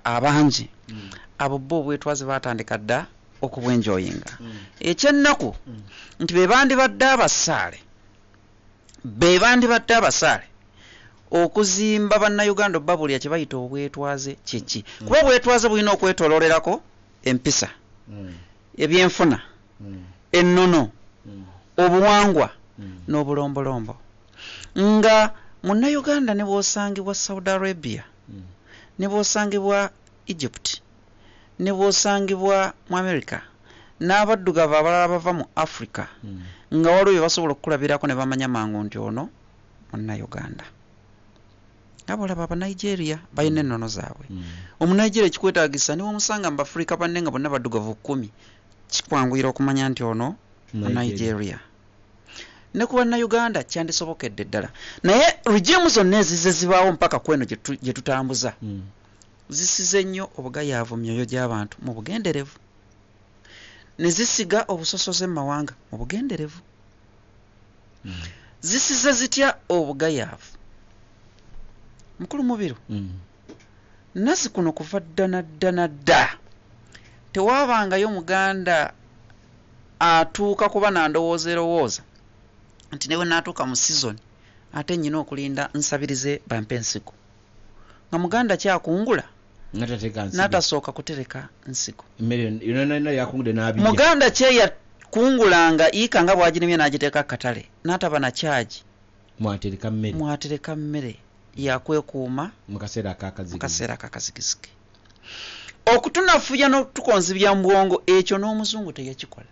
abangi abo bo obwetwaze batandika dda okubwenjoyinga ekyennaku nti bebandibadde abasaale okuzimba bannayuganda babulya kye bayita obwetwaze kyeki kuba obwetwaze bulina okwetololerako empisa ebyenfuna ennono obuwangwa n'obulombolombo nga munnayuganda ne bw'osangibwa Saudi Arabia ne bw'osangibwa Egypt ne bw'osangibwa mu America n'abaddugavu abalala bava mu Africa nga waliwo basobola okukulabirako ne bamanya mangu nti ono munnayuganda abolaba aba Nigeria bayina ennono zaabwe omunigeria kikwetaagisa niwo omusanga mu Africa banne nga bonna baddugavu 10 kikwanguyira okumanya nti ono mu Nigeria ne ku bannayuganda kyandisobokedde ddala naye regimu zonna ezize zibaawo mpaka kweno gye tutambuza zisize nnyo obugayaavu mu myoyo gy'abantu mu bugenderevu ne zisiga obusosoze mu mawanga mu bugenderevu zisize zitya obugayaavu mukulu mubiru nasi kuno kuva dda tewabangayo muganda atuuka kuba nandowooza nti newe naatuuka mu season ate nnyina okulinda nsabirize bampe ensigo nga muganda kyakungula n'atasooka kutereka nsigo muganda kyeyakungulanga iika nga bwagirimye n'agiteeka katale n'ataba na kyaji mwatereka mmere yakwekuuma mu kaseera akakazigizige okutunafuya n'otukonzibya mu bwongo ekyo n'omuzungu teyakikola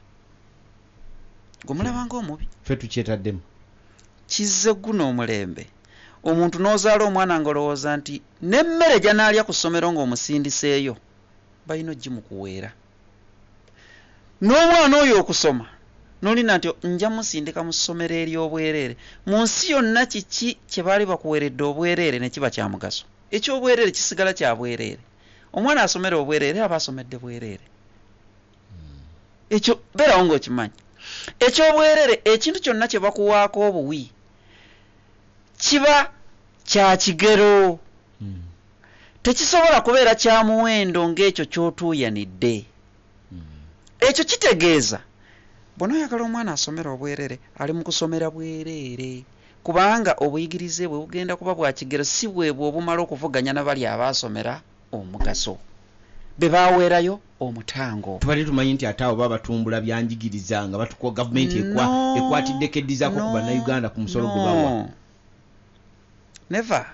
gumulabanga omubi ffe tukyetaddemu kizze guno omulembe omuntu n'ozaala omwana ng'olowooza nti n'emmere gyanaalya ku ssomero ng'omusindiseeyo balina ogimukuweera n'omwana oyo okusoma n'olina nti nja musindika mu ssomero ery'obwereere mu nsi yonna kiki kye baali bakuweeredde obwereere ne kiba kya mugaso eky'obwereere kisigala kya bwereere omwana asomera obwereere aba asomedde bwereere ekyo beerawo ng'okimanyi eky'obwereere ekintu kyonna kye bakuwaako obuwi kiba kya kigero tekisobola kubeera kya muwendo ng'ekyo ky'otuuyanidde ekyo kitegeeza bw'ona oyagala omwana asomera obwereere ali mu kusomera bwereere kubanga obuyigirize bwe bugenda kuba bwa kigero si bwebwe obumala okuvuganya n'abali abaasomera omugaso be baaweerayo omutango tubali tumanyi nti ate abo baba batumbula byanjigiriza nga batukuwa gavumenti ekwatiddeko eddizaako ku bannayuganda ku musolo gwe bawa neva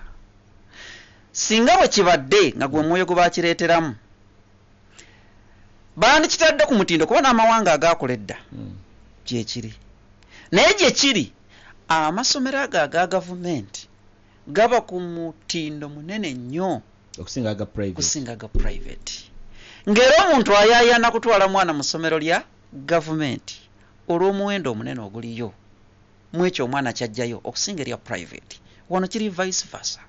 singa bwe kibadde nga gwe mwoyo gwe bakireeteramu bandikitadde ku mutindo kuba n'amawanga agaakola edda gyekiri naye gye kiri amasomero ago aga gavumenti gaba ku mutindo munene nnyo okusinga aga private ng'era omuntu ayaayana kutwala mwana mu ssomero lya gavumenti olw'omuwendo omunene oguliyo mu ekyo omwana kyajjayo okusinga erya private wano kiri vice versa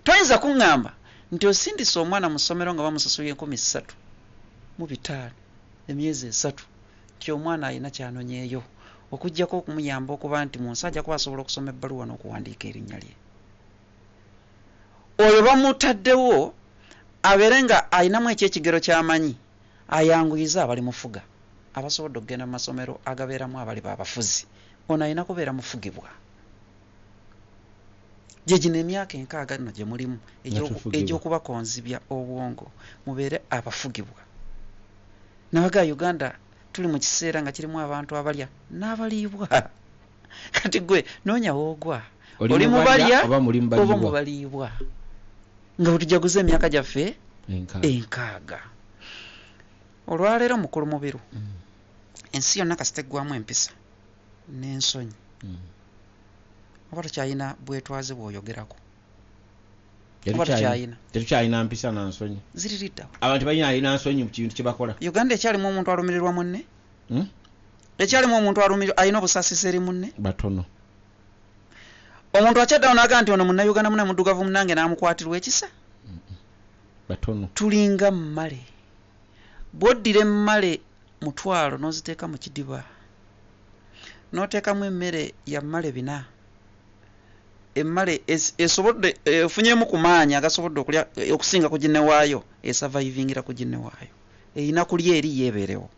toyinza kuŋŋamba nti osindisa omwana mu ssomero nga bamusasuye 3,500 emyezi 3 nti omwana alina kyanonyeeyo okuggyako okumuyamba okuba nti mu nsi ajja kuba asobola okusoma ebbaluwa n'okuwandiika erinnya lye oyo bamutaddewo abeere nga alinamu ekyekigero ky'amanyi ayanguyiza abali mufuga abasobodde okugenda mu masomero agabeeramu abali baabafuzi ono alina kubeera mufugibwa gye gino emyaka 6 nno gye mulimu egy'okubakonzibya obwongo mubeere abafugibwa nabaga Uganda tuli mu kiseera nga kirimu abantu abalya n'abaliibwa kati gwe noonya woogwa oli mubalya oba mubaliibwa nga bwetujaguza emyaka gyaffe 6 olwaleero mukulu mubiru ensi yonna kasiteggwamu empisa n'ensonyi oba tukyalina bwetwaze bw'oyogerako tetukyalina mpisa na nsonyi ziririddawo abantu balina nsonyi mu kintu kye bakola Uganda ekyalimu omuntu alumirirwa munne ekyalimu omuntu alina obusaasisi eri munne batono omuntu akyaddawo n'agaa nti ono munnayuganda munne muddugavu munnange n'amukwatirwa ekisa batono tulinga mmale bw'oddira emmale mutwalo n'oziteeka mu kidiba n'oteekamu emmere ya mmale 4 emmale esobodde efunyemu kumaanya agasobodde okulya okusinga ku ginne waayo esurvivingira ku ginne waayo erina kulya eri yeebeerewo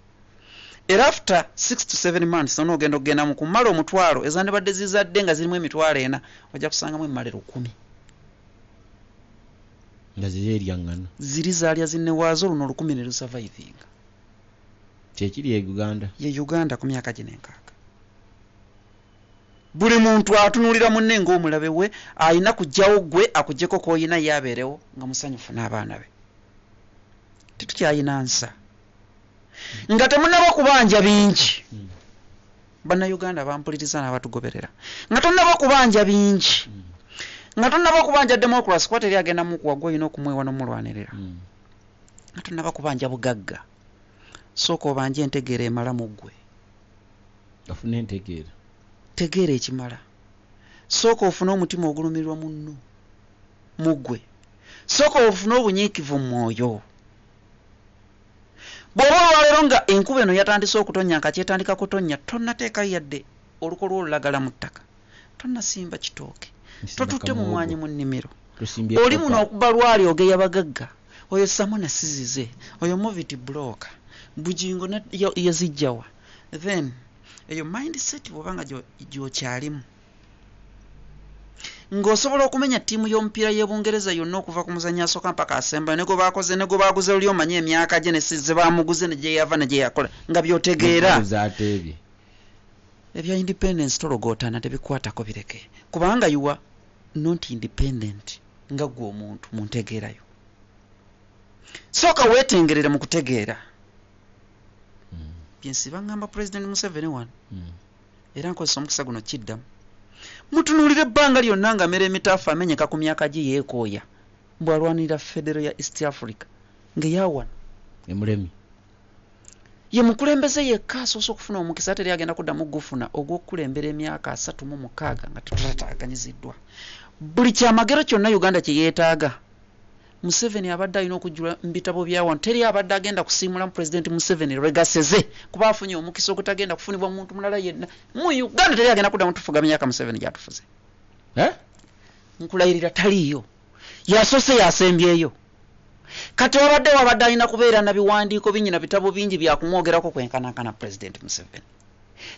era after 6 to 7 months onoogenda okugenda mu kumala omutwalo ezandibadde zizadde nga zirimu emitwalo 4 ojja kusangamu emmale 100 nga ziri eryaŋŋana ziri zaalya zinne waazo luno 100 ne lusurvivinga kyekiri Uganda ye Uganda ku myaka gino 6 buli muntu atunuulira munne ng'omulabe we alina kujjawo gwe akugyeko k'oyina yaabeerewo nga musanyufu n'abaana be tetukyayina nsa nga temunaba kubanja bingi bannayuganda bampuliriza n'abatugoberera nga tonnaba kubanja bingi nga tonnaba kubanja democracy kuba teri agenda mu kuwagwa olina okumwewa n'omulwanirira nga tonnaba kubanja bugagga sooka obanja entegeera emala mu ggwe afuna entegeera tegeera ekimala sooka ofune omutima ogulumirirwa munno mu ggwe sooka ofune obunyiikivu mu mwoyo bw'oba olwaleero nga enkuba eno yatandise okutonnya nga kyetandika kutonnya tonnateekayo yadde oluko lw'olulagala mu ttaka tonnasimba kitooke totutte mu mwanyi mu nnimiro oli muno okuba lwali ogeya bagagga oyo samona sizize oyo moviti bulooka bujingo yazijjawa then eyo mindset bw'obanga gy'okyalimu ng'osobola okumenya ttiimu y'omupiira y'Ebungereza yonna okuva ku muzannyo asooka mpaka asembayo ne gwe baakoze ne gwe baaguze oli omanyi emyaka gye ze baamuguze ne gye yava ne gye yakola nga by'otegeera ebya independence tologootana tebikwatako bireke kubanga you are not independent nga gwe omuntu mu ntegeerayo sooka weetengerere mu kutegeera byensi bangamba President Museveni wano era nkozesa omukisa guno kiddamu mutunuulire ebbanga lyonna nga mmere emitaafu amenyeka ku myaka gye yeekooya bw'alwanirira federo ya East Africa ng'eyawana emulemi ye mukulembeze yekka asoose okufuna omukisa teri agenda kuddamu gufuna ogw'okukulembera emyaka 36 nga tetutaataganyiziddwa buli kyamagero kyonna Uganda kye yeetaaga Museveni abadde alina okujjula mu bitabo bya wano teri abadde agenda kusiimula mu President Museveni legaseze kuba afunye omukisa ogutagenda kufunibwa muntu mulala yenna mu Uganda teri agenda kuddamu tufuga myaka Museveni gyatufuze nkulayirira taliiyo yasoose yasembyeyo kati wabadde alina kubeera na biwandiiko bingi na bitabo bingi byakumwogerako kwenkanankana President Museveni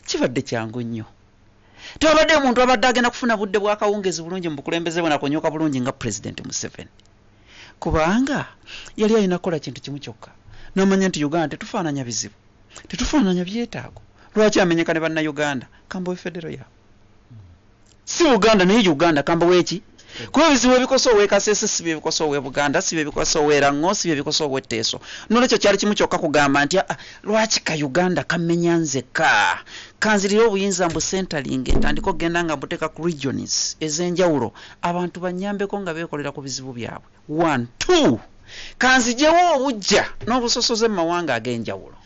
kibadde kyangu nnyo tewabadde omuntu abadde agenda kufuna budde bw'akawungezi bulungi mu bukulembeze bwe nakonyoka bulungi nga President Museveni kubanga yali alina kukola kintu kimu kyokka n'amanya nti Uganda tetufaananya bizibu tetufaananya byetaago lwaki amenyeka ne bannayuganda kamba we federo yaabwe si Uganda naye Uganda kamba weeki kuba ebizibu ebikosa ow'ekasese si bye bikosa ow'e Buganda si bye bikosa ow'e Rango si bye bikosa ow'e Teso n'olwekyo kyali kimu kyokka kugamba nti lwaki ka Uganda kamenya nzeka kanzirira obuyinza mbu centering entandika okugenda nga mbuteeka ku regions ez'enjawulo abantu bannyambeko nga beekolera ku bizibu byabwe 1 2 kanzijewo obujja n'obusosoze mu mawanga ag'enjawulo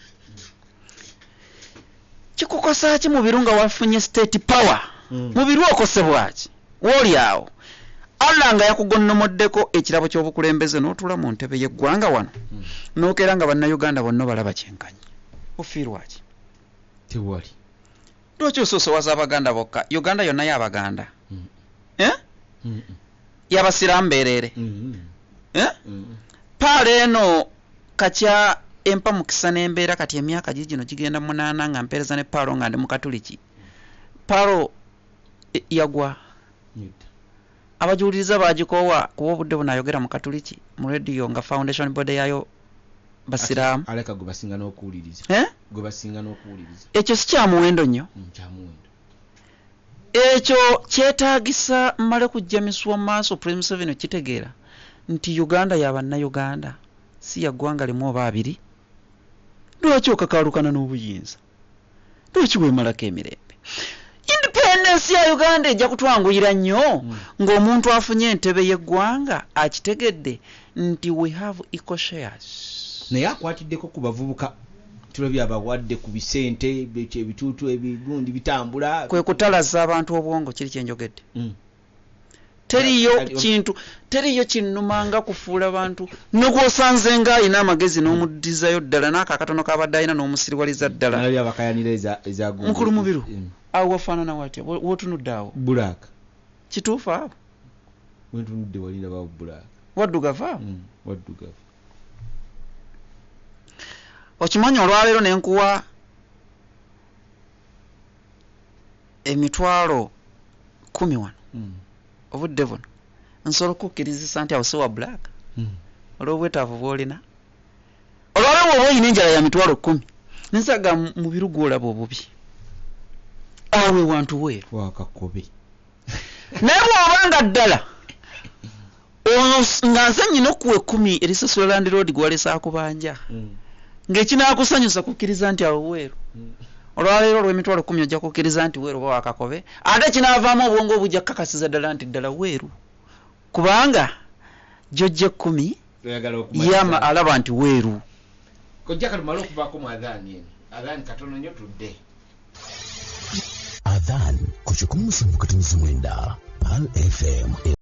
kikukosa ki mu biru nga wafunye state power mu biru okosebwaki woli awo Allah nga yakugonnomoddeko ekirabo ky'obukulembeze n'otula mu ntebe y'eggwanga wano n'okeera nga bannayuganda bonna balaba kyenkanye ofiirwaki tewali lwaki osoosowaza abaganda bokka Uganda yonna y'abaganda y'abasiraamu beereere paala eno katya empa mukisa n'embeera kati emyaka gino gigenda 8 nga mpeereza ne paalo nga ndi mu katuliki paalo yagwa abajuuliriza bagikoowa kuba obudde bunaayogera mu katuliki mu rediyo nga foundation bode yayo basiraamu aleka gwe basinga n'okuwuliriza gwe basinga n'okuwuliriza ekyo si kya muwendo nnyo ekyo kyetaagisa mmale kujja miswa mu maaso President Museveni okitegeera nti Uganda y'abannayuganda si ya ggwanga limu oba abiri lwaki okakaalukana n'obuyinza lwaki weemalako emirembe independence ya Uganda ejja kutwanguyira nnyo ng'omuntu afunye entebe y'eggwanga akitegedde nti we have equal shares naye akwatiddeko ku bavubuka tulabye abawadde ku bisente ebituutu ebigundi bitambula kwe kutalaza abantu obwongo kiri kyenjogedde teriyo kinnumanga kufuula abantu nogwosanze nga alina amagezi n'omuddizayo ddala n'akakatono kabadde alina n'omusiriwaliza ddala mukulu mubiru awo wafaanana watya wotunudde awo bulaka kituufu abo wentunudde walina babula waddugavu abo waddugavu okimanyi olwaleero ne nkuwa emitwalo 10 wano obudde buno nsobola okukkirizisa nti awo si wa black olw'obwetaavu bw'olina olwaleero oba oyina enjala ya mitwalo 10 nensaga mu birugu olaba obubi awe wantu weeru wakakobe naye bw'obanga ddala nga nze nnyina okuwa 10 erisasula Land Road gwalesa akubanja ng'ekinaakusanyusa kukkiriza nti awo weeru olwaleero olw'emitwalo 10 ojja kukkiriza nti weeru oba wakakobe ate kinaavaamu obwongo obujja kukakasiza ddala nti ddala weeru kubanga jjojja 10 yama alaba nti weeru kojja kalumala okuvaako mu adhaani katono nnyo tudde adhan ku 19.9 PAL FM